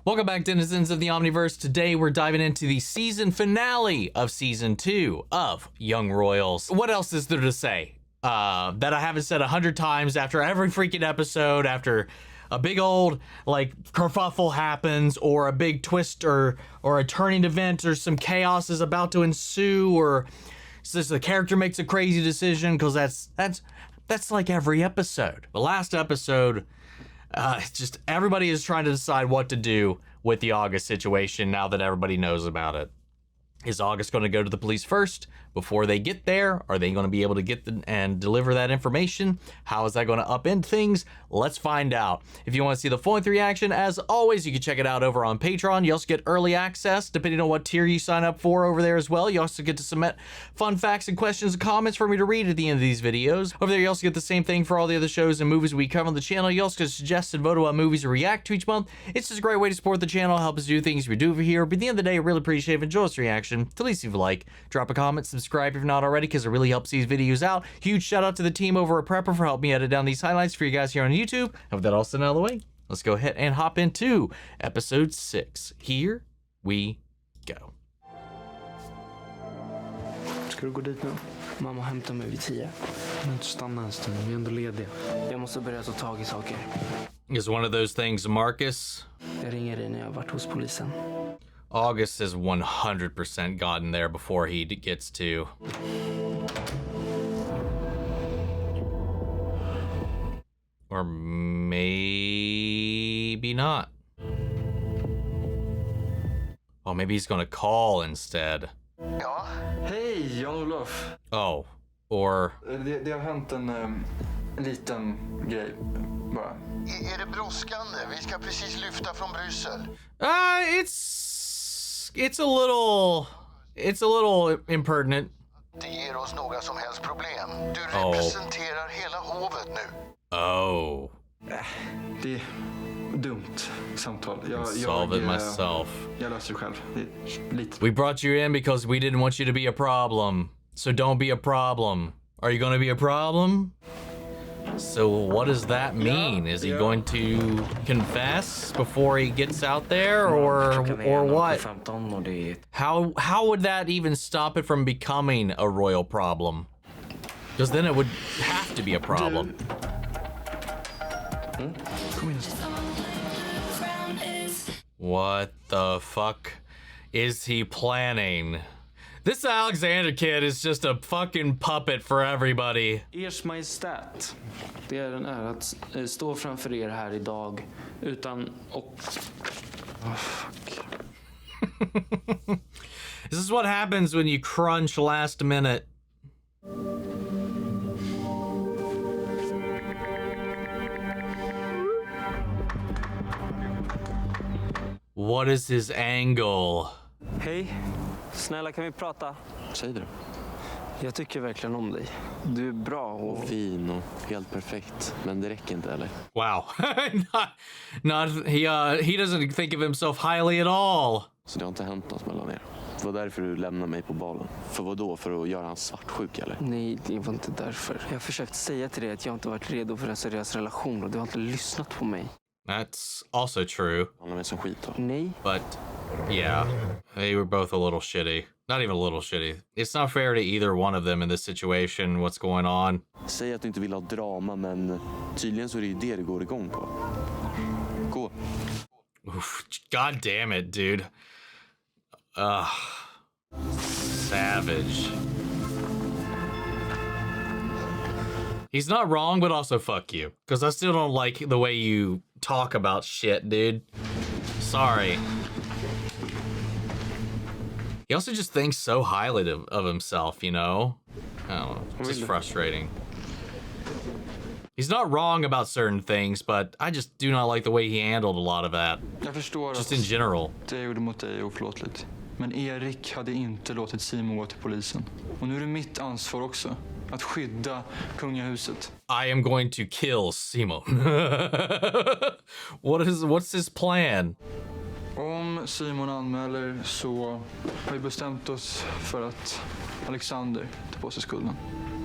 Welcome back, denizens of the Omniverse. Today we're diving into the season finale of season 2 of Young Royals. What else is there to say? That I haven't said 100 times after every freaking episode, after a big old like kerfuffle happens, or a big twist, or a turning event, or some chaos is about to ensue, or since the character makes a crazy decision, because that's like every episode. The last episode, it's just everybody is trying to decide what to do with the August situation now that everybody knows about it. Is August going to go to the police first before they get there? Are they going to be able to get and deliver that information? How is that going to upend things? Let's find out. If you want to see the full-length reaction, as always, you can check it out over on Patreon. You also get early access, depending on what tier you sign up for over there as well. You also get to submit fun facts and questions and comments for me to read at the end of these videos. Over there, you also get the same thing for all the other shows and movies we cover on the channel. You also get to suggest and vote on what movies to react to each month. It's just a great way to support the channel, help us do things we do over here. But at the end of the day, I really appreciate it if you enjoy this reaction. To least leave a like, drop a comment, subscribe if you're not already, because it really helps these videos out. Huge shout out to the team over at Prepper for helping me edit down these highlights for you guys here on YouTube. And with that all said out of the way, let's go ahead and hop into episode 6. Here we go. Ska du gå dit nu? Mamma hämtar mig vid 10. Men inte stanna en stund, vi är ändå lediga. Jag måste börja ta tag i saker. Is one of those things, Marcus? Jag ringer dig när jag har varit hos polisen. August has 100% gotten there before he gets to. Or maybe not. Oh, maybe he's gonna call instead. Ja. Hej, Jan-Olof. Oh, or... Det har hänt en liten grej, bara. Är det brådskande? Vi ska precis lyfta från Bryssel. It's a little impertinent. Det ger oss några som helst problem. Du representerar hela hovet nu. Oh. Det är dumt samtal. Solve it myself. Jag löser det själv. Det är lite. We brought you in because we didn't want you to be a problem. So don't be a problem. Are you going to be a problem? So what does that mean? Is he going to confess before he gets out there, or what? How would that even stop it from becoming a royal problem? Because then it would have to be a problem. What the fuck is he planning? This Alexander kid is just a fucking puppet for everybody. Ers Majestät, det är en ära att stå framför er här idag utan och... Oh, fuck. This is what happens when you crunch last minute. What is his angle? Hej, snälla kan vi prata? Säg det. Jag tycker verkligen om dig. Du är bra och fin och helt perfekt, men det räcker inte eller? Wow. He doesn't think of himself highly at all. Så det har inte hänt något mellan er. Det var därför du lämnade mig på balen. För vad då? För att göra han svartsjuk eller? Nej, det var inte därför. Jag har försökt säga till dig att jag inte varit redo för en seriös relation och du har inte lyssnat på mig. That's also true. Han är som skit då. Nej. But yeah, they were both a little shitty. Not even a little shitty. It's not fair to either one of them in this situation. What's going on? Säg att du inte vill ha drama, men tydligen så är det ju det du går igång på. Gå. Oof, God damn it, dude. Savage. He's not wrong, but also fuck you. Because I still don't like the way you talk about shit, dude. Sorry. He also just thinks so highly of himself, you know? I don't know, it's just frustrating. He's not wrong about certain things, but I just do not like the way he handled a lot of that. Jag förstår just att in general. det jag gjorde mot dig är oförlåtligt. Men Erik hade inte låtit Simon gå till polisen. Och nu är det mitt ansvar också. Att skydda kungahuset. I am going to kill Simon. What's his plan? Om Simon anmäler så har vi bestämt oss för att Alexander tar på sig skulden.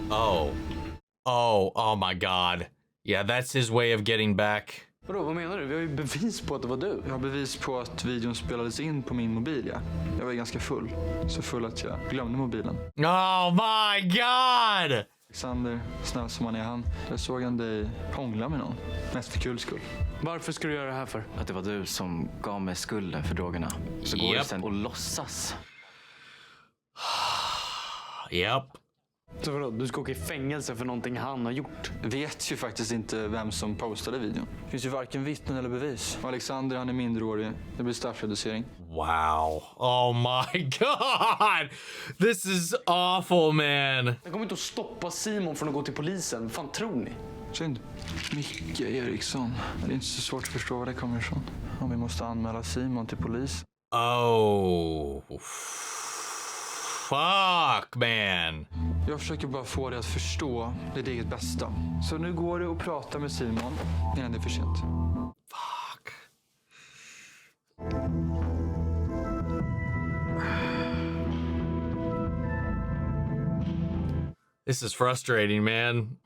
Oh my god. Yeah, that's his way of getting back. Vadå, vad menar du? Vi har ju bevis på att det var du. Jag har bevis på att videon spelades in på min mobil, ja. Jag var ganska full. Så full att jag glömde mobilen. Oh my god! Alexander, snäll som han är han. Jag såg han dig hångla med någon. Mest för kul skull. Varför ska du göra det här för? Att det var du som gav mig skulden för drogerna. Så går det Japp. sen och låtsas. Yep. Så vadå, du ska åka i fängelse för någonting han har gjort? Vet ju faktiskt inte vem som postade videon. Det finns ju varken vittnen eller bevis. Och Alexander, han är minderårig. Det blir straffreducering. Wow. Oh my god! This is awful, man. Jag kommer inte att stoppa Simon från att gå till polisen. Vad fan tror ni? Synd. Micke Eriksson. Det är inte så svårt att förstå var det kommer ifrån. Om vi måste anmäla Simon till polis. Oh. Fuck, man. Jag försöker bara få dig att förstå ditt eget bästa. Så nu går det att prata med Simon innan det är för sent. Fuck. This is frustrating, man.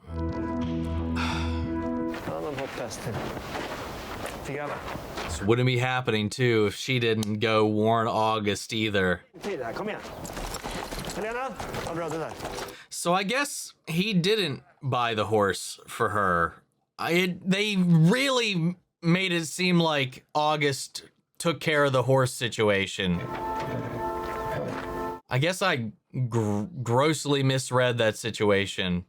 This wouldn't be happening too if she didn't go warn August either. So I guess he didn't buy the horse for her. They really made it seem like August took care of the horse situation. I guess I grossly misread that situation.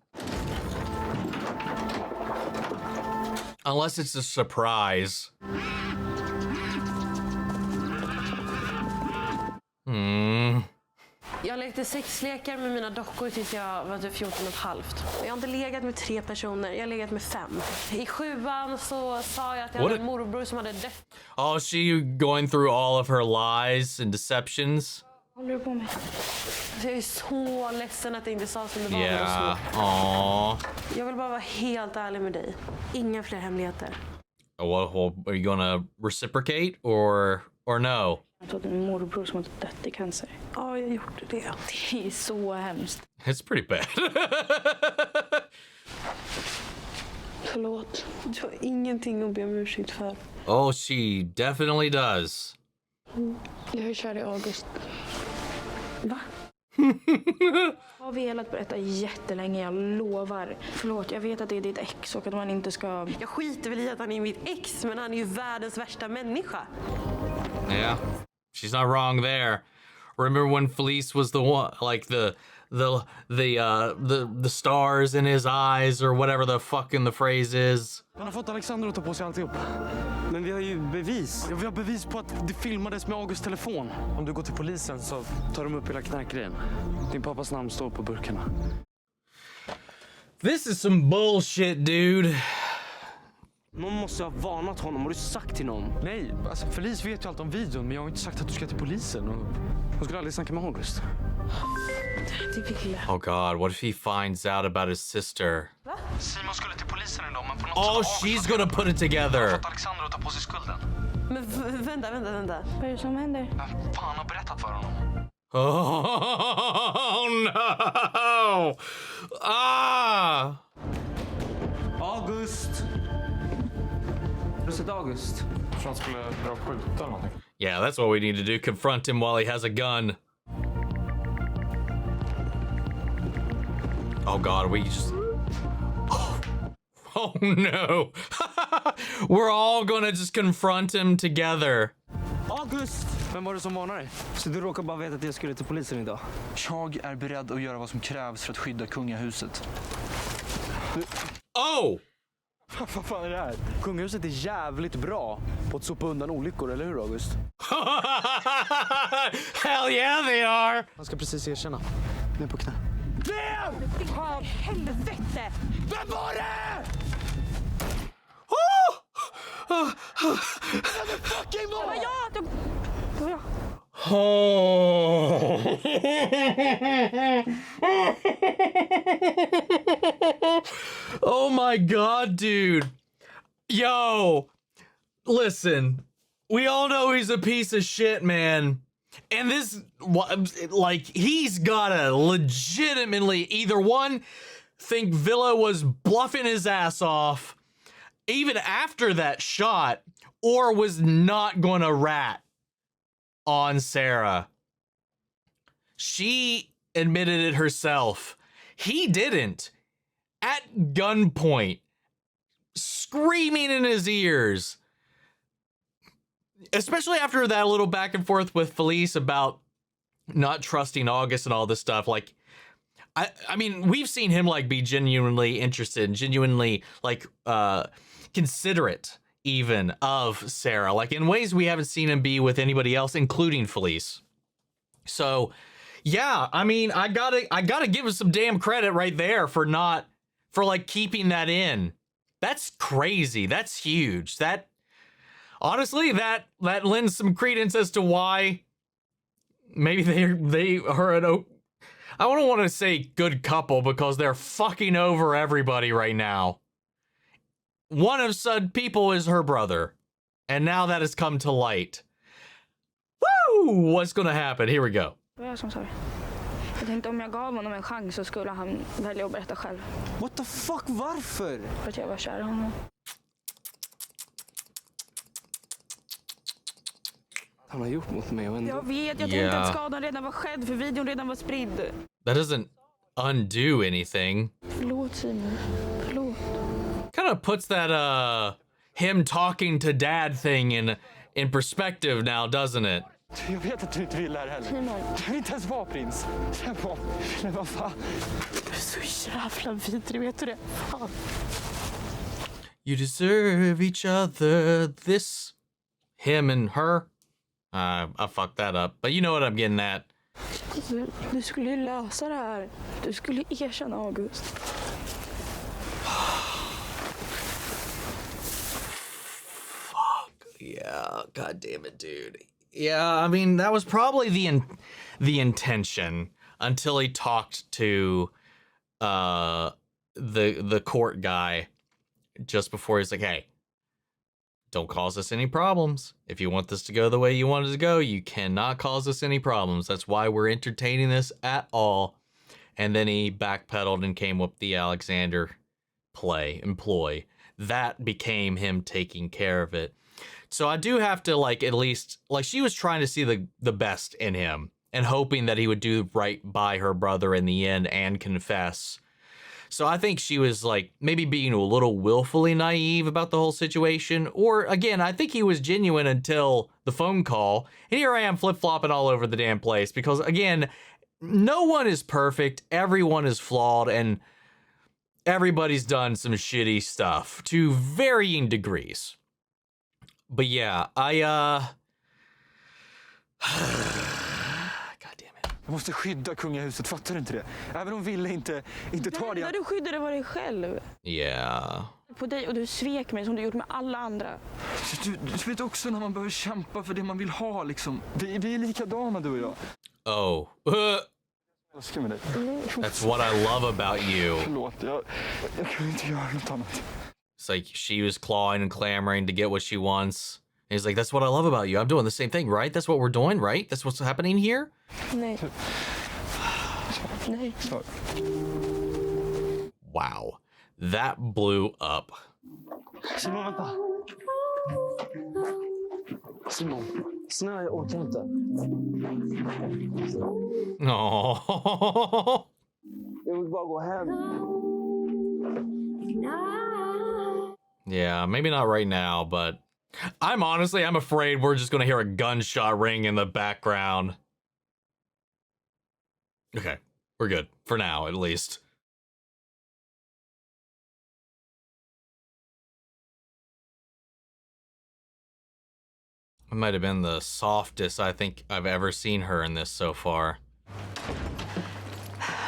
Unless it's a surprise. Jag lekte sexlekar med mina dockor tills jag var typ 14,5. Jag har inte legat med 3 personer, jag har legat med 5. I 7:an så sa jag att jag hade en morbror som hade dött. Oh, she going through all of her lies and deceptions? Håller du på med? Jag är så ledsen att det inte sa som det var. Yeah. Aww. Jag vill bara vara helt ärlig med dig. Inga fler hemligheter. Well, are you gonna reciprocate or no? Jag tror att din morbror som hade dött i cancer. Ja, jag gjorde det. Det är så hemskt. It's pretty bad. Förlåt. Du har ingenting att be om ursäkt för. Oh, she definitely does. Jag är kär i August. Va? Jag har velat berätta jättelänge, jag lovar. Förlåt, jag vet att det är ditt ex och att man inte ska... Jag skiter väl i att han är mitt ex, men han är ju världens värsta människa. Yeah, she's not wrong there. Remember when Felice was the one, like the stars in his eyes or whatever the fucking the phrase is. Han har fått Alexander att ta på sig alltihop. Men vi har ju bevis. Ja, vi har bevis på att det filmades med Augusts telefon. Om du går till polisen så tar de upp hela knarkgrejen. Din pappas namn står på burkarna. This is some bullshit, dude. Någon måste ha varnat honom. Har du sagt till någon? Nej, alltså Felice vet ju allt om videon, men jag har inte sagt att du ska till polisen. Hon skulle aldrig snacka med August. Oh god, what if he finds out about his sister? Simon skulle till polisen idag, men på något Oh, she's gonna put it together. Alexander att ta på sig skulden. Men vänta. Vad är det som händer? Vem fan har berättat för honom? Oh no! Ah! August! Har du sett August? Han skulle dra skjuta eller någonting. Yeah, that's what we need to do. Confront him while he has a gun. Oh god, we just... Oh no! We're all gonna just confront him together. August! Vem var det som varnade dig? Så du råkar bara veta att jag skulle till polisen idag? Jag är beredd att göra vad som krävs för att skydda kungahuset. Oh! Vad fan är det här? Kungahuset är jävligt bra på att sopa undan olyckor, eller hur August? Hell yeah they are! Han ska precis erkänna. Ner på knä. Vem? Fan, helvete! Vem var det? Vem fucking var det? Det var jag. Oh. Oh my god, dude. Yo, listen, we all know he's a piece of shit, man. And this, like, he's gotta legitimately either one, think Villa was bluffing his ass off even after that shot, or was not gonna rat on Sarah. She admitted it herself. He didn't. At gunpoint, screaming in his ears. Especially after that little back and forth with Felice about not trusting August and all this stuff. Like, I mean, we've seen him like be genuinely interested and genuinely like considerate even of Sarah, like in ways we haven't seen him be with anybody else, including Felice. So yeah, I mean, I gotta give him some damn credit right there for like keeping that in. That's crazy. That's huge. That honestly, that lends some credence as to why maybe they are an, I don't want to say good couple because they're fucking over everybody right now. One of said people is her brother, and now that has come to light. Woo! What's gonna happen? Here we go. Jag tänkte om jag gav honom en chans så skulle han välja att berätta själv. What the fuck, varför? För att jag var kär i honom. Han har gjort mot mig och ändå... Jag vet, jag tänkte att skadan redan var skedd för videon redan var spridd. That doesn't undo anything. Förlåt Simon, förlåt. Kind of puts that him talking to dad thing in perspective now, doesn't it? Jag vet att du inte vill det här heller. Simon. Du vill inte ens vara prins. Men vad fan? Du är så jävla vidrig, vet du det? Fan. You deserve each other. This, him and her. I fucked that up, but you know what I'm getting at. Du skulle ju lösa det här. Du skulle erkänna August. Fuck. Yeah, god damn it, dude. Yeah, I mean, that was probably the intention until he talked to the court guy just before. He's like, hey, don't cause us any problems. If you want this to go the way you want it to go, you cannot cause us any problems. That's why we're entertaining this at all. And then he backpedaled and came up with the Alexander employ. That became him taking care of it. So I do have to, like, at least, like, she was trying to see the best in him and hoping that he would do right by her brother in the end and confess. So I think she was, like, maybe being a little willfully naive about the whole situation. Or, again, I think he was genuine until the phone call. And here I am flip-flopping all over the damn place. Because, again, no one is perfect. Everyone is flawed. And everybody's done some shitty stuff to varying degrees. But yeah, God damn it. Jag måste skydda kungahuset, fattar du inte det? Även om Ville inte tar det. Du skyddade var dig själv. Yeah. På dig och du svek mig som du gjort med alla andra. Du vet också när man behöver kämpa för det man vill ha liksom. Vi är likadana du och jag. Oh. Jag älskar med dig. That's what I love about you. Förlåt, jag kan inte göra något annat. It's like she was clawing and clamoring to get what she wants. And he's like, that's what I love about you. I'm doing the same thing, right? That's what we're doing, right? That's what's happening here? Nej. Nej. Wow. That blew up. Simon, vänta. Simon, snälla, jag orkar inte. Oh. Jag vill bara gå hem. Yeah, maybe not right now, but I'm afraid we're just going to hear a gunshot ring in the background. Okay, we're good. For now, at least. It might have been the softest I think I've ever seen her in this so far.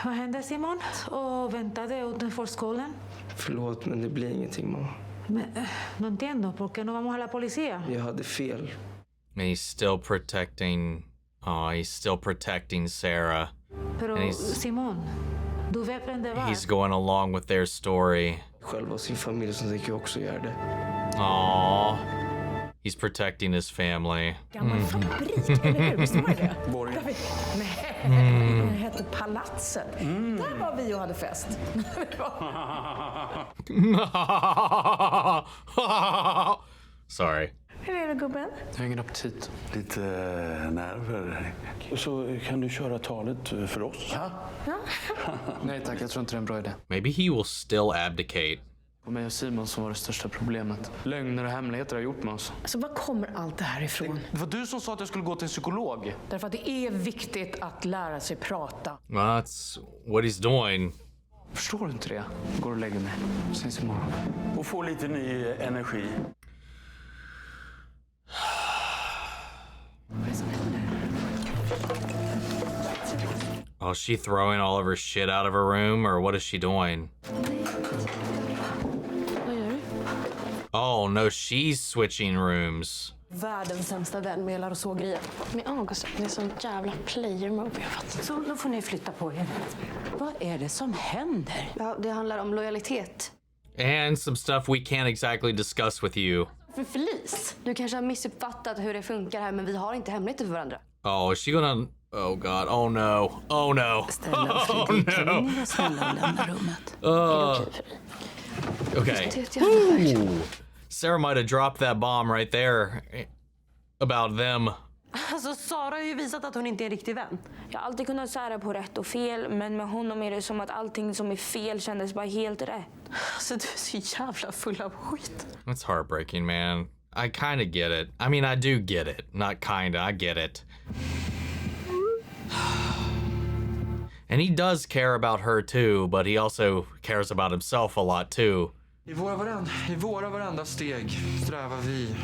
Vad hände Simon? Och väntade utanför skolan? Förlåt, men det blir ingenting, mamma. Men, no entiendo, ¿por qué no vamos a la policía? Jag hade fel. And he's still protecting Sarah. Pero Simon, du vet aprender va? He's going along with their story. Själv och sin familj så tänker jag också göra det. Aww. He's protecting his family. Gammal fabrik, eller hur? Visst var det? Borg. Nej, det hette Palatset. Där var vi och hade fest. Sorry. Hur är det, gubben? Jag har ingen aptit. Lite nerver. Så kan du köra talet för oss? Nej tack, jag tror inte det är en bra idé. Maybe he will still abdicate. Och mig och Simon som var det största problemet. Lögner och hemligheter har gjort med oss. Alltså, var kommer allt det här ifrån? Det var du som sa att jag skulle gå till en psykolog. Därför att det är viktigt att lära sig prata. Well, that's what he's doing. Förstår du inte det? Går och lägger mig. Ses imorgon. Och få lite ny energi. Oh, is she throwing all of her shit out of her room, or what is she doing? Vad gör du? Oh no, she's switching rooms. Världens sämsta vän med hela och så grejer. Med August, det är sån jävla player mode, jag fattar. Så då får ni flytta på er. Vad är det som händer? Ja, det handlar om lojalitet. And some stuff we can't exactly discuss with you. För Felice, du kanske har missuppfattat hur det funkar här, men vi har inte hemligheter för varandra. Oh, is she gonna... Oh god, oh no, oh no. Stella och Fredrik, kan ni vara snälla och lämna rummet? Okay. Ooh. Sarah might have dropped that bomb right there about them. Alltså, Sara har ju visat att hon inte är en riktig vän. Jag har alltid kunnat sära på rätt och fel, men med honom är det som att allting som är fel kändes bara helt rätt. Alltså, du är så jävla full av skit. That's heartbreaking, man. I kind of get it. I mean, I do get it. Not kind of, I get it. And he does care about her too, but he also cares about himself a lot too. I våra varenda steg strävar vi.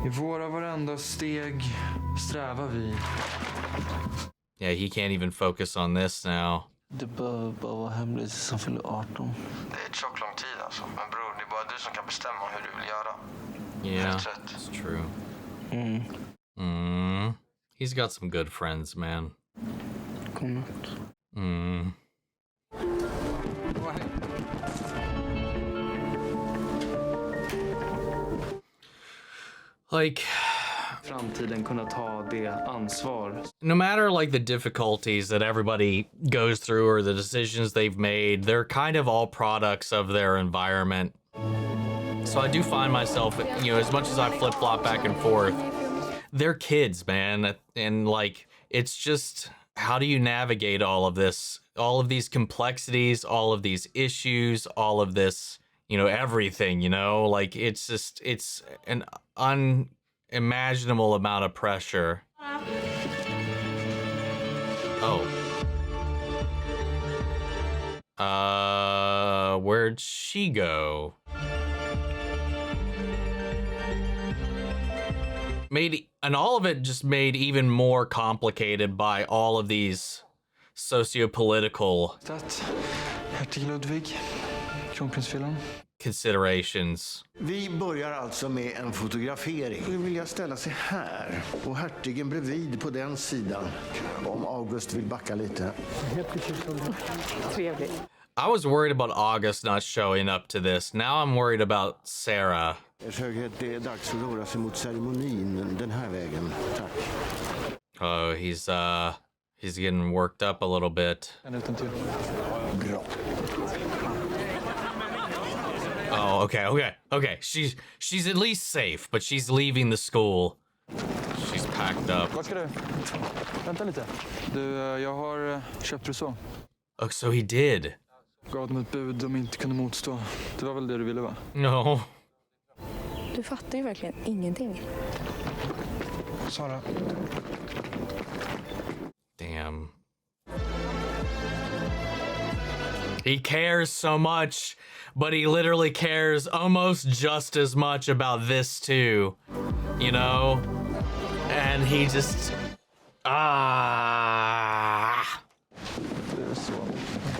I våra varenda steg strävar vi. Yeah, he can't even focus on this now. Det bör bara vara hemligt som fyller 18. Det är ett tjock lång tid alltså. Men bror, det är bara du som kan bestämma hur du vill göra. Yeah, that's true. He's got some good friends, man. Like, Framtiden kunna ta det ansvar. no matter like the difficulties that everybody goes through or the decisions they've made, they're kind of all products of their environment. So I do find myself, you know, as much as I flip-flop back and forth, they're kids, man. And like, it's just, how do you navigate all of this, all of these complexities, all of these issues, all of this, you know, everything, you know, like it's just, it's an unimaginable amount of pressure. Oh. Where'd she go? And all of it just made even more complicated by all of these socio-political Hertig Ludvig, kronprinsfillen. considerations. Vi börjar alltså med en fotografering. Nu vill jag ställa sig här och hertigen bredvid på den sidan. Om August vill backa lite. Trevligt. I was worried about August not showing up to this. Now I'm worried about Sarah. Ers höghet, det är dags att röra sig mot ceremonin den här vägen. Tack. Oh, he's getting worked up a little bit. Bra. Oh, okay. She's at least safe, but she's leaving the school. She's packed up. Vart ska du? Vänta lite. Du, jag har köpt reså. Oh, so he did. Gav dem ett bud de inte kunde motstå. Det var väl det du ville, va? No. Du fattar ju verkligen ingenting. Sara. Damn. He cares so much, but he literally cares almost just as much about this too. You know? And he just...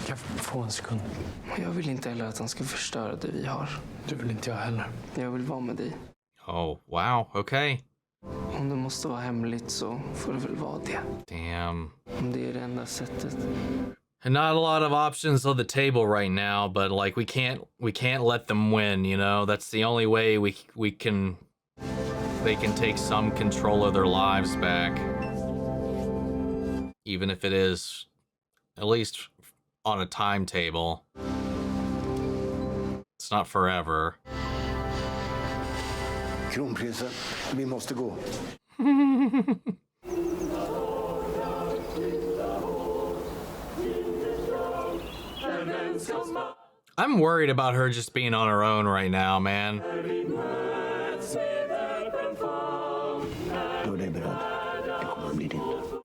Kan jag få en sekund? Jag vill inte heller att han ska förstöra det vi har. Det vill inte jag heller. Jag vill vara med dig. Oh, wow, okay. Om det måste vara hemligt så får det väl vara det. Damn. Om det är det enda sättet. Not a lot of options on the table right now, but like we can't let them win, you know? That's the only way they can take some control of their lives back. Even if it is at least on a timetable. It's not forever. Kronprinsen, vi måste gå. I'm worried about her just being on her own right now, man.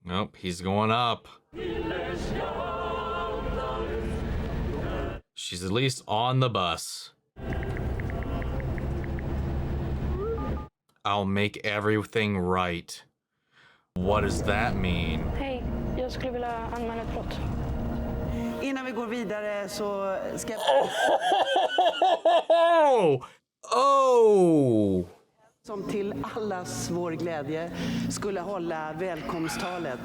Nope, he's going up. She's at least on the bus. I'll make everything right. What does that mean? Hej, jag skulle vilja anmäla ett brott. Innan vi går vidare så ska Oh! som till allas vår glädje skulle hålla välkomsttalet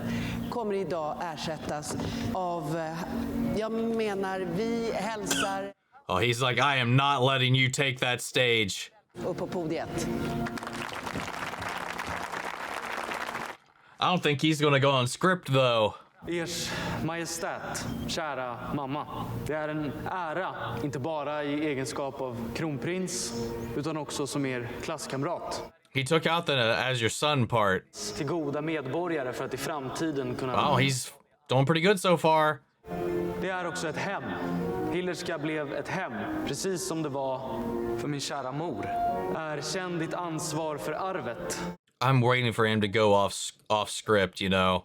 kommer idag ersättas av, jag menar, vi hälsar. Oh, he's like, I am not letting you take that stage. Upp på podiet. I don't think he's gonna go on script though. Ers Majestät, kära mamma. Det är en ära, inte bara i egenskap av kronprins, utan också som er klasskamrat. He took out the as your son part. Till goda medborgare för att i framtiden kunna... Wow, he's doing pretty good so far. Det är också ett hem. Hillerska blev ett hem, precis som det var för min kära mor. Erkänn ditt ansvar för arvet. I'm waiting for him to go off script, you know.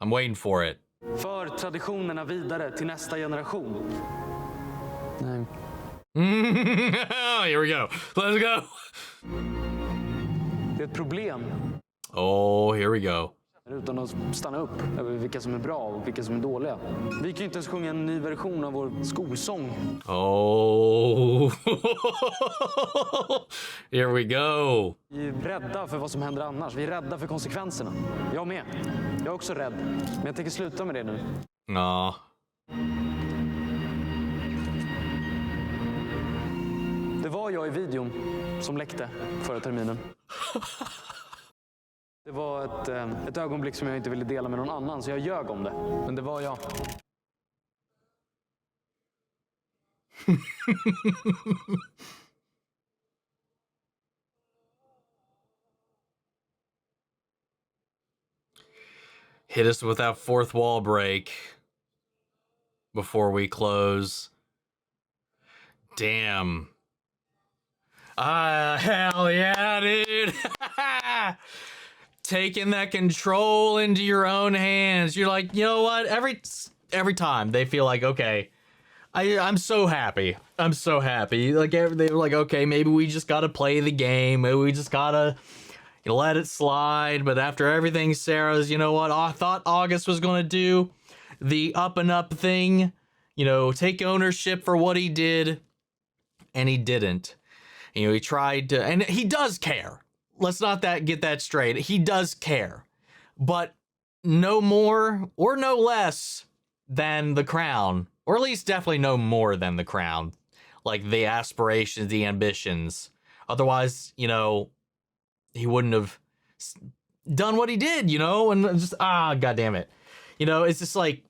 I'm waiting for it. För traditionerna vidare till nästa generation. Nej. Here we go. Let's go. Det är ett problem. Oh, here we go. Utan att stanna upp över vilka som är bra och vilka som är dåliga. Vi kan ju inte ens sjunga en ny version av vår skolsång. Oh. Here we go. Vi är rädda för vad som händer annars. Vi är rädda för konsekvenserna. Jag med. Jag är också rädd. Men jag tänker sluta med det nu. Nah. Det var jag i videon som läckte förra terminen. Det var ett ögonblick som jag inte ville dela med någon annan, så jag ljög om det. Men det var jag. Hit us with that fourth wall break before we close. Damn. Hell yeah, dude. Taking that control into your own hands. You're like, you know what? Every time they feel like, okay, I'm so happy. I'm so happy. Like they were like, okay, maybe we just gotta play the game. Maybe we just gotta let it slide. But after everything, Sarah's, you know what? I thought August was gonna do the up and up thing, you know, take ownership for what he did, and he didn't. You know, he tried to, and he does care. Let's not get that straight. He does care, but no more or no less than the crown, or at least definitely no more than the crown. Like the aspirations, the ambitions. Otherwise, you know, he wouldn't have done what he did, you know, and just, God damn it. You know, it's just like,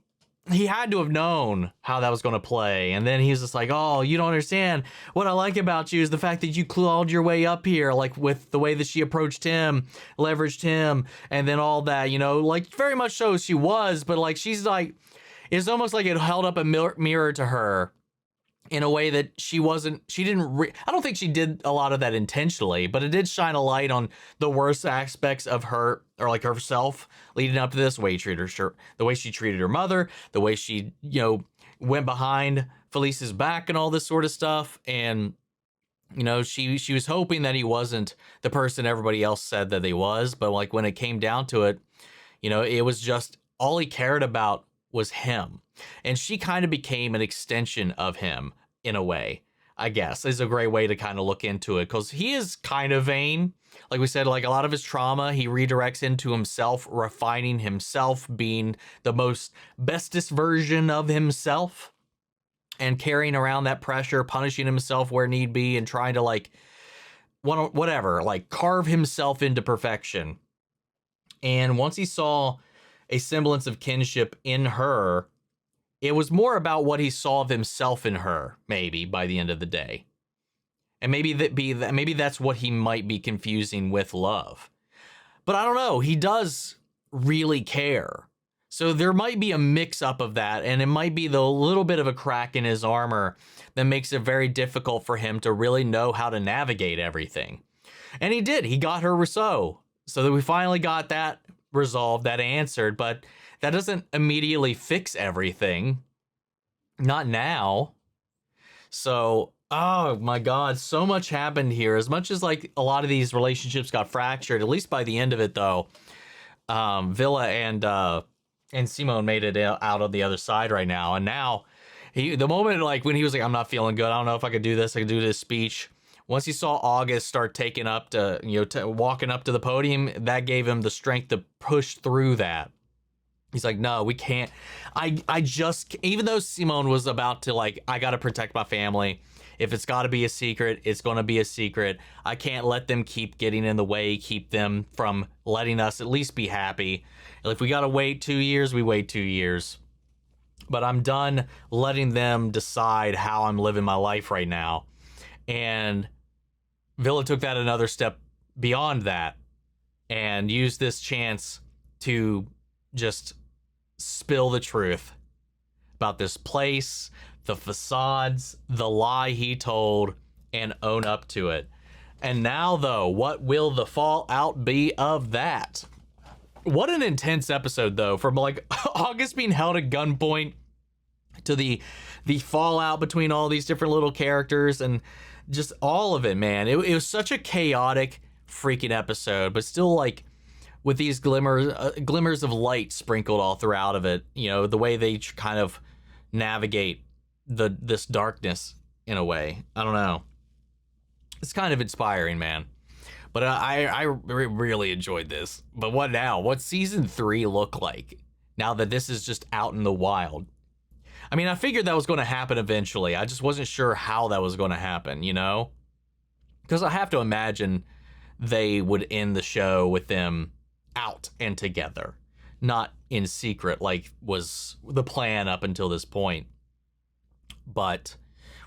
he had to have known how that was going to play. And then he's just like, oh, you don't understand. What I like about you is the fact that you clawed your way up here, like with the way that she approached him, leveraged him, and then all that, you know, like very much shows she was, but like, she's like, it's almost like it held up a mirror to her in a way that I don't think she did a lot of that intentionally, but it did shine a light on the worst aspects of her, or like herself leading up to this, the way she treated her mother, the way she, you know, went behind Felice's back and all this sort of stuff. And, you know, she was hoping that he wasn't the person everybody else said that he was. But like when it came down to it, you know, it was just all he cared about was him. And she kind of became an extension of him in a way, I guess, is a great way to kind of look into it, because he is kind of vain. Like we said, like a lot of his trauma, he redirects into himself, refining himself, being the most bestest version of himself, and carrying around that pressure, punishing himself where need be, and trying to like whatever, like carve himself into perfection. And once he saw a semblance of kinship in her, it was more about what he saw of himself in her, maybe by the end of the day. And maybe that's what he might be confusing with love. But I don't know, he does really care. So there might be a mix up of that, and it might be the little bit of a crack in his armor that makes it very difficult for him to really know how to navigate everything. And he did. He got her Rousseau. So that we finally got that resolved, that answered, but that doesn't immediately fix everything. Not now. So, oh my God, so much happened here. As much as like a lot of these relationships got fractured, at least by the end of it though, Villa and Simone made it out on the other side right now. And now the moment like when he was like, I'm not feeling good, I don't know if I could do this, I could do this speech. Once he saw August start taking up to, walking up to the podium, that gave him the strength to push through that. He's like, no, we can't. I just, even though Simone was about to like, I got to protect my family. If it's got to be a secret, it's going to be a secret. I can't let them keep getting in the way, keep them from letting us at least be happy. And if we got to wait 2 years, we wait 2 years. But I'm done letting them decide how I'm living my life right now. And Villa took that another step beyond that and used this chance to just spill the truth about this place, the facades, the lie he told, and own up to it. And now, though, what will the fallout be of that? What an intense episode, though, from like August being held at gunpoint to the fallout between all these different little characters and just all of it, man. It was such a chaotic freaking episode, but still like with these glimmers of light sprinkled all throughout of it. You know, the way they kind of navigate this darkness in a way. I don't know. It's kind of inspiring, man. But I really enjoyed this. But what now? What's season 3 look like now that this is just out in the wild? I mean, I figured that was going to happen eventually. I just wasn't sure how that was going to happen, you know? Because I have to imagine they would end the show with them out and together, not in secret like was the plan up until this point. But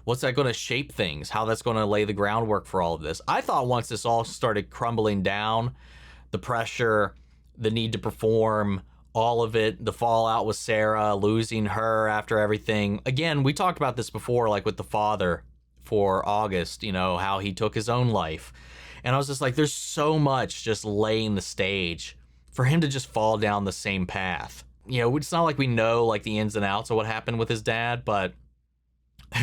what's that going to shape things? How that's going to lay the groundwork for all of this? I thought once this all started crumbling down, the pressure, the need to perform, all of it, the fallout with Sarah, losing her after everything. Again, we talked about this before, like with the father for August, you know, how he took his own life. And I was just like, there's so much just laying the stage for him to just fall down the same path. You know, it's not like we know like the ins and outs of what happened with his dad, but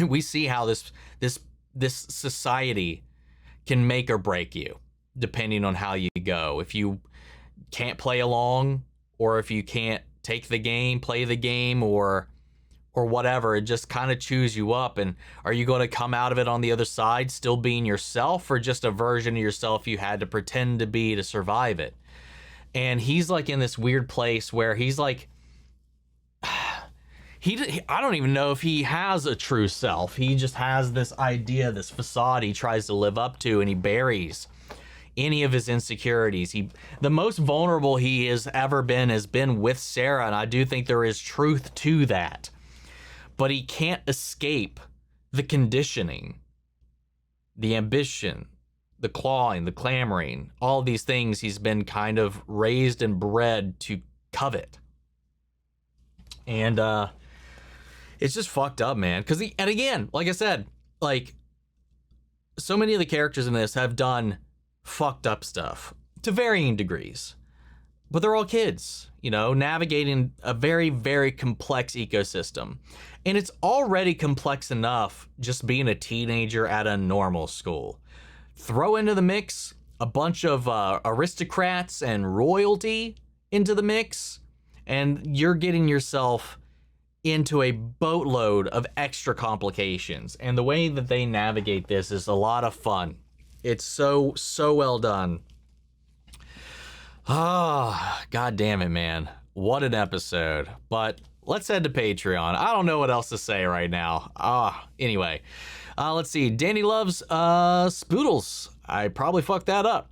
we see how this society can make or break you depending on how you go. If you can't play along, or if you can't take the game, play the game, or whatever, it just kind of chews you up. And are you going to come out of it on the other side still being yourself, or just a version of yourself you had to pretend to be to survive it? And he's like in this weird place where he's like, I don't even know if he has a true self. He just has this idea, this facade he tries to live up to, and he buries any of his insecurities. The most vulnerable he has ever been has been with Sarah, and I do think there is truth to that. But he can't escape the conditioning, the ambition, the clawing, the clamoring, all these things he's been kind of raised and bred to covet. And it's just fucked up, man. And again, like I said, like so many of the characters in this have done fucked up stuff to varying degrees, but they're all kids, you know, navigating a very, very complex ecosystem. And it's already complex enough just being a teenager at a normal school. Throw into the mix a bunch of aristocrats and royalty into the mix, and you're getting yourself into a boatload of extra complications. And the way that they navigate this is a lot of fun. It's so well done. Ah, god damn it, man. What an episode. But let's head to Patreon. I don't know what else to say right now. Anyway. Let's see. Danny loves spoodles. I probably fucked that up.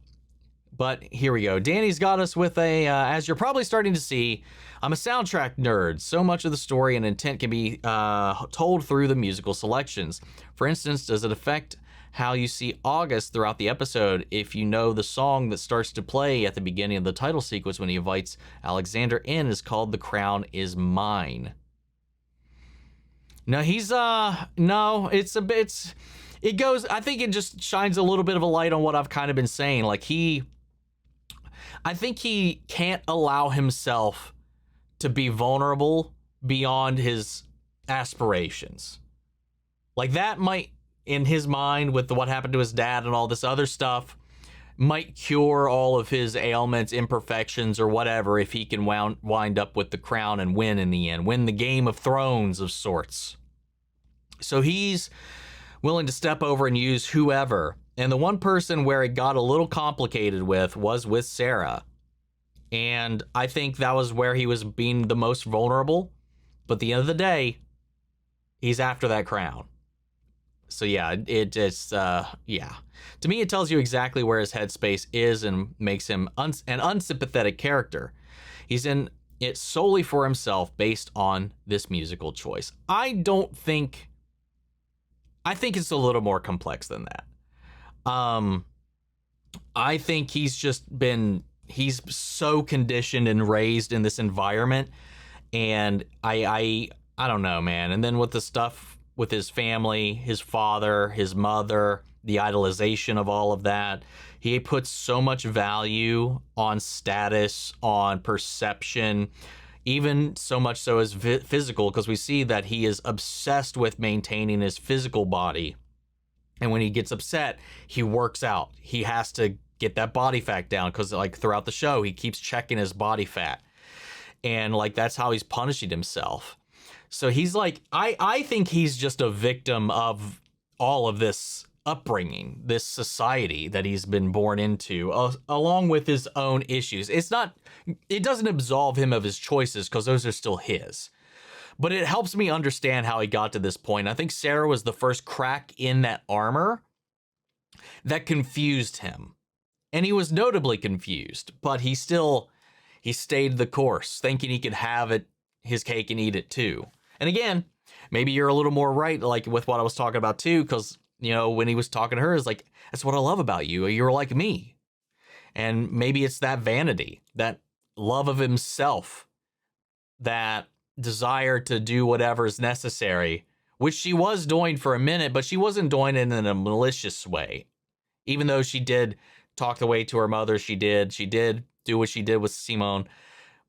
But here we go. Danny's got us with a, as you're probably starting to see, I'm a soundtrack nerd. So much of the story and intent can be told through the musical selections. For instance, does it affect how you see August throughout the episode if you know the song that starts to play at the beginning of the title sequence when he invites Alexander in is called The Crown Is Mine? No, he's, no, it's a bit, it goes, I think it just shines a little bit of a light on what I've kind of been saying. Like I think he can't allow himself to be vulnerable beyond his aspirations. Like that might, in his mind, with what happened to his dad and all this other stuff, might cure all of his ailments, imperfections, or whatever if he can wind up with the crown and win in the end. Win the Game of Thrones of sorts. So he's willing to step over and use whoever. And the one person where it got a little complicated was with Sarah. And I think that was where he was being the most vulnerable. But at the end of the day, he's after that crown. So yeah, it just, yeah. To me, it tells you exactly where his headspace is and makes him an unsympathetic character. He's in it solely for himself based on this musical choice. I think it's a little more complex than that. I think he's so conditioned and raised in this environment. And I don't know, man. And then with the stuff with his family, his father, his mother, the idolization of all of that. He puts so much value on status, on perception, even so much so as physical, because we see that he is obsessed with maintaining his physical body. And when he gets upset, he works out. He has to get that body fat down because like throughout the show, he keeps checking his body fat. And like that's how he's punishing himself. So he's like, I think he's just a victim of all of this upbringing, this society that he's been born into, along with his own issues. It doesn't absolve him of his choices because those are still his. But it helps me understand how he got to this point. I think Sarah was the first crack in that armor that confused him. And he was notably confused, but he stayed the course, thinking he could have his cake and eat it too. And again, maybe you're a little more right, like with what I was talking about too, because, you know, when he was talking to her, it's like, that's what I love about you. You're like me. And maybe it's that vanity, that love of himself, that desire to do whatever is necessary, which she was doing for a minute, but she wasn't doing it in a malicious way. Even though she did talk the way to her mother, she did do what she did with Simone.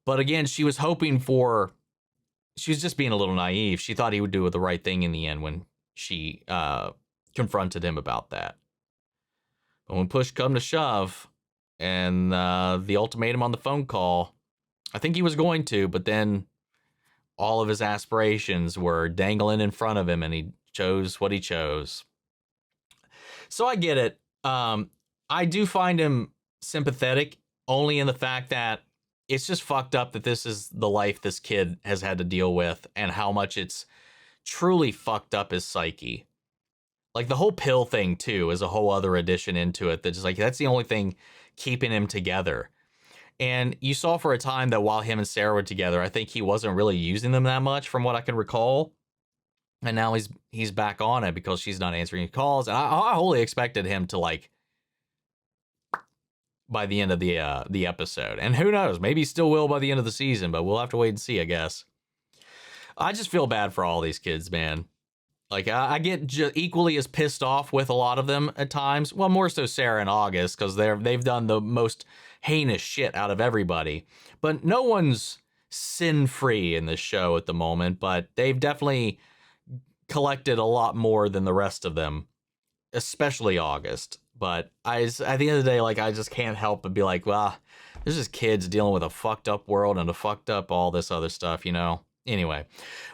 But again, she was just being a little naive. She thought he would do the right thing in the end when she confronted him about that. But when push come to shove and the ultimatum on the phone call, I think he was going to, but then all of his aspirations were dangling in front of him and he chose what he chose. So I get it. I do find him sympathetic only in the fact that it's just fucked up that this is the life this kid has had to deal with and how much it's truly fucked up his psyche. Like the whole pill thing too is a whole other addition into it that's like, that's the only thing keeping him together. And you saw for a time that while him and Sarah were together, I think he wasn't really using them that much from what I can recall. And now he's back on it because she's not answering calls. And I wholly expected him to like, by the end of the episode. And who knows, maybe he still will by the end of the season, but we'll have to wait and see, I guess. I just feel bad for all these kids, man. Like, I get equally as pissed off with a lot of them at times. Well, more so Sarah and August, because they've done the most heinous shit out of everybody. But no one's sin-free in this show at the moment, but they've definitely collected a lot more than the rest of them, especially August. But at the end of the day, like, I just can't help but be like, well, there's just kids dealing with a fucked up world and a fucked up all this other stuff, you know? Anyway,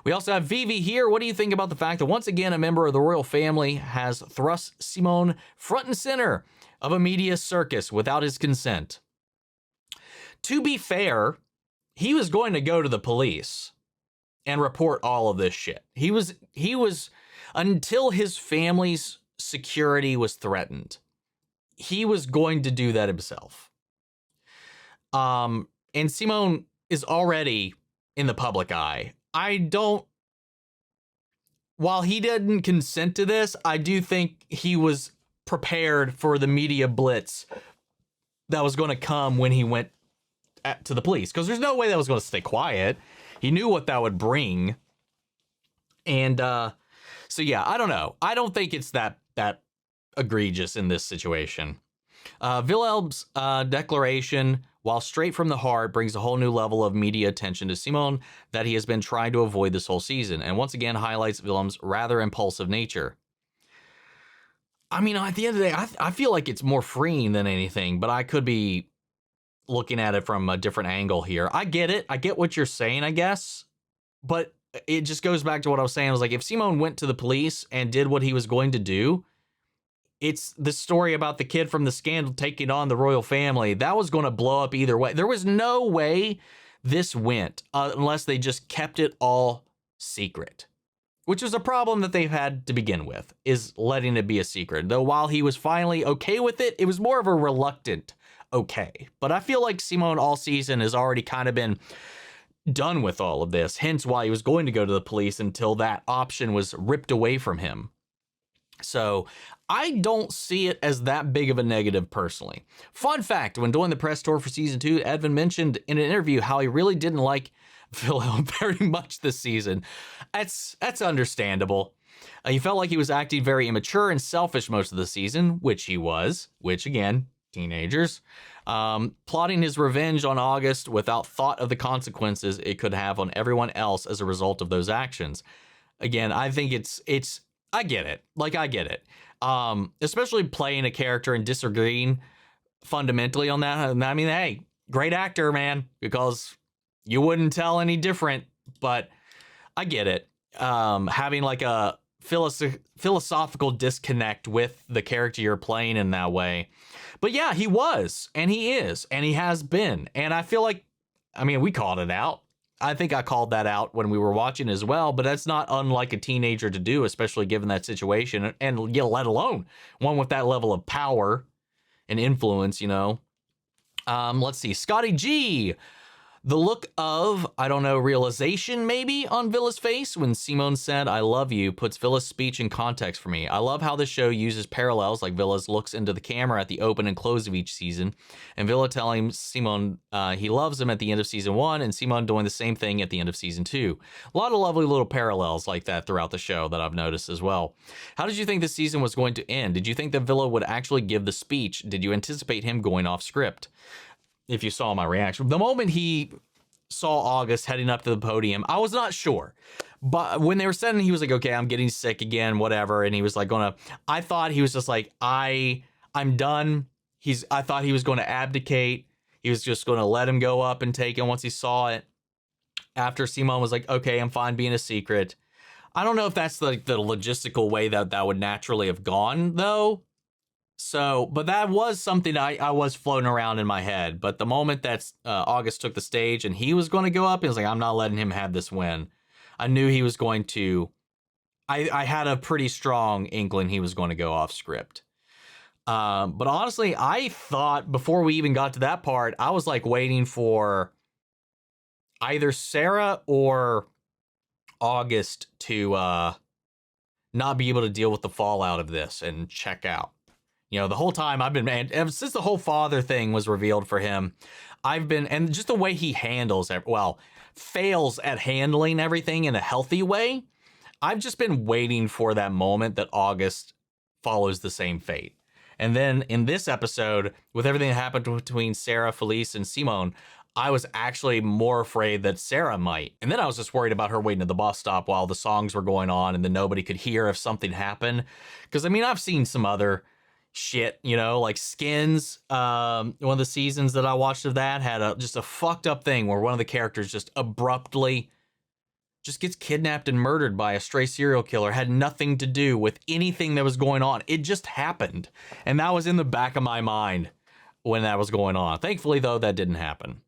we also have Vivi here. What do you think about the fact that once again a member of the royal family has thrust Simone front and center of a media circus without his consent? To be fair, he was going to go to the police and report all of this shit. He was until his family's security was threatened, he was going to do that himself. And Simone is already in the public eye. While he didn't consent to this, I do think he was prepared for the media blitz that was going to come when he went to the police, because there's no way that was going to stay quiet. He knew what that would bring. And so yeah, I don't know. I don't think it's that egregious in this situation. Wilhelm's declaration, while straight from the heart, brings a whole new level of media attention to Simone that he has been trying to avoid this whole season, and once again highlights Wilhelm's rather impulsive nature. I mean, at the end of the day, I feel like it's more freeing than anything, but I could be looking at it from a different angle here. I get it. I get what you're saying, I guess, but it just goes back to what I was saying. I was like, if Simone went to the police and did what he was going to do, it's the story about the kid from the scandal taking on the royal family. That was going to blow up either way. There was no way this went unless they just kept it all secret, which is a problem that they've had to begin with, is letting it be a secret. Though while he was finally okay with it, it was more of a reluctant okay. But I feel like Simone all season has already kind of been done with all of this, hence why he was going to go to the police until that option was ripped away from him. So I don't see it as that big of a negative personally. Fun fact, when doing the press tour for season 2, Edvin mentioned in an interview how he really didn't like Wilhelm very much this season. That's understandable. He felt like he was acting very immature and selfish most of the season, which he was, which again, teenagers. Plotting his revenge on August without thought of the consequences it could have on everyone else as a result of those actions. Again, I think I get it. Like, I get it. Especially playing a character and disagreeing fundamentally on that. I mean, hey, great actor, man, because you wouldn't tell any different, but I get it. Having like a philosophical disconnect with the character you're playing in that way. But yeah, he was, and he is, and he has been. And I feel like, I mean, we called it out. I think I called that out when we were watching as well, but that's not unlike a teenager to do, especially given that situation, and let alone one with that level of power and influence, you know. Let's see, Scotty G. The look of, I don't know, realization maybe on Villa's face when Simone said, "I love you," puts Villa's speech in context for me. I love how the show uses parallels, like Villa's looks into the camera at the open and close of each season, and Villa telling Simone he loves him at the end of season 1, and Simone doing the same thing at the end of season 2. A lot of lovely little parallels like that throughout the show that I've noticed as well. How did you think this season was going to end? Did you think that Villa would actually give the speech? Did you anticipate him going off script? If you saw my reaction, the moment he saw August heading up to the podium, I was not sure. But when they were saying, he was like, okay, I'm getting sick again, whatever. And he was like I thought he was just like, I'm done. I thought he was going to abdicate. He was just going to let him go up and take it once he saw it. After Simone was like, okay, I'm fine being a secret. I don't know if that's like the logistical way that would naturally have gone though. So, but that was something I was floating around in my head. But the moment that August took the stage and he was going to go up, it was like, I'm not letting him have this win. I knew he was going to, I had a pretty strong inkling he was going to go off script. But honestly, I thought before we even got to that part, I was like waiting for either Sarah or August to not be able to deal with the fallout of this and check out. You know, the whole time I've been, and since the whole father thing was revealed for him, and just the way he fails at handling everything in a healthy way, I've just been waiting for that moment that August follows the same fate. And then in this episode, with everything that happened between Sarah, Felice, and Simone, I was actually more afraid that Sarah might. And then I was just worried about her waiting at the bus stop while the songs were going on and then nobody could hear if something happened. Because, I mean, I've seen some other shit, you know, like Skins. One of the seasons that I watched of that had just a fucked up thing where one of the characters just abruptly just gets kidnapped and murdered by a stray serial killer, had nothing to do with anything that was going on. It just happened. And that was in the back of my mind when that was going on. Thankfully, though, that didn't happen.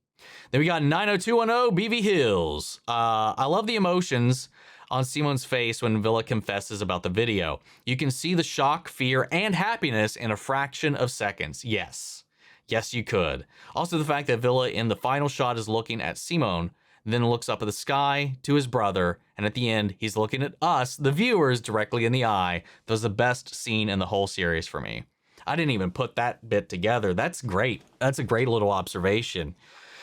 Then we got 90210 BV Hills. I love the emotions on Simone's face when Villa confesses about the video. You can see the shock, fear, and happiness in a fraction of seconds. Yes. Yes, you could. Also, the fact that Villa in the final shot is looking at Simone, then looks up at the sky to his brother, and at the end, he's looking at us, the viewers, directly in the eye. That was the best scene in the whole series for me. I didn't even put that bit together. That's great. That's a great little observation.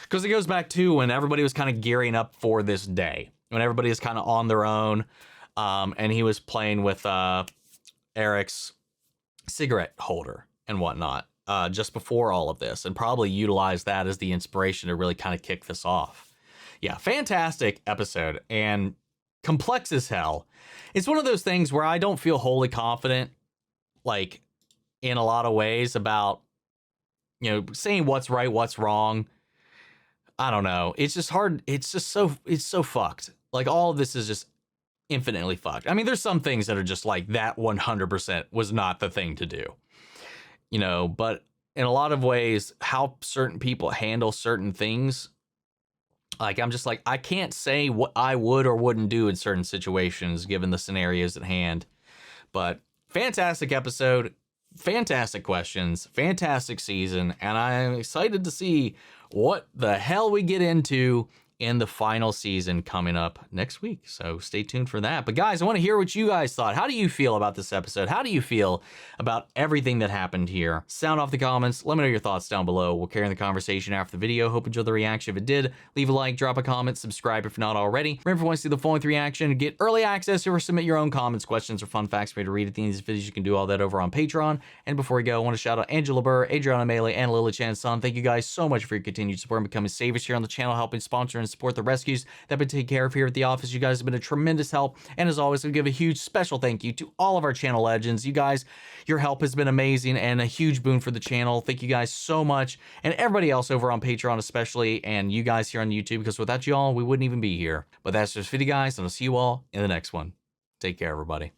Because it goes back to when everybody was kind of gearing up for this day. When everybody is kind of on their own. And he was playing with Eric's cigarette holder and whatnot. Just before all of this. And probably utilized that as the inspiration to really kind of kick this off. Yeah, fantastic episode. And complex as hell. It's one of those things where I don't feel wholly confident. Like, in a lot of ways about, you know, saying what's right, what's wrong. I don't know. It's just hard. It's so fucked. Like, all of this is just infinitely fucked. I mean, there's some things that are just like that 100% was not the thing to do, you know, but in a lot of ways, how certain people handle certain things, like, I'm just like, I can't say what I would or wouldn't do in certain situations, given the scenarios at hand. But fantastic episode. Fantastic questions, fantastic season, and I'm excited to see what the hell we get into in the final season coming up next week. So stay tuned for that. But guys, I want to hear what you guys thought. How do you feel about this episode? How do you feel about everything that happened here? Sound off the comments. Let me know your thoughts down below. We'll carry on the conversation after the video. Hope you enjoyed the reaction. If it did, leave a like, drop a comment, subscribe if not already. Remember, if you want to see the full-length reaction, get early access, or submit your own comments, questions, or fun facts for me to read at the end of these videos, you can do all that over on Patreon. And before we go, I want to shout out Angela Burr, Adriana Melee, and Lily Chan-Son. Thank you guys so much for your continued support and becoming savers here on the channel, helping sponsor and support the rescues that have been taken care of here at the office. You guys have been a tremendous help. And as always, we give a huge special thank you to all of our channel legends. You guys, your help has been amazing and a huge boon for the channel. Thank you guys so much. And everybody else over on Patreon especially, and you guys here on YouTube, because without you all, we wouldn't even be here. But that's just video, guys, and I'll see you all in the next one. Take care, everybody.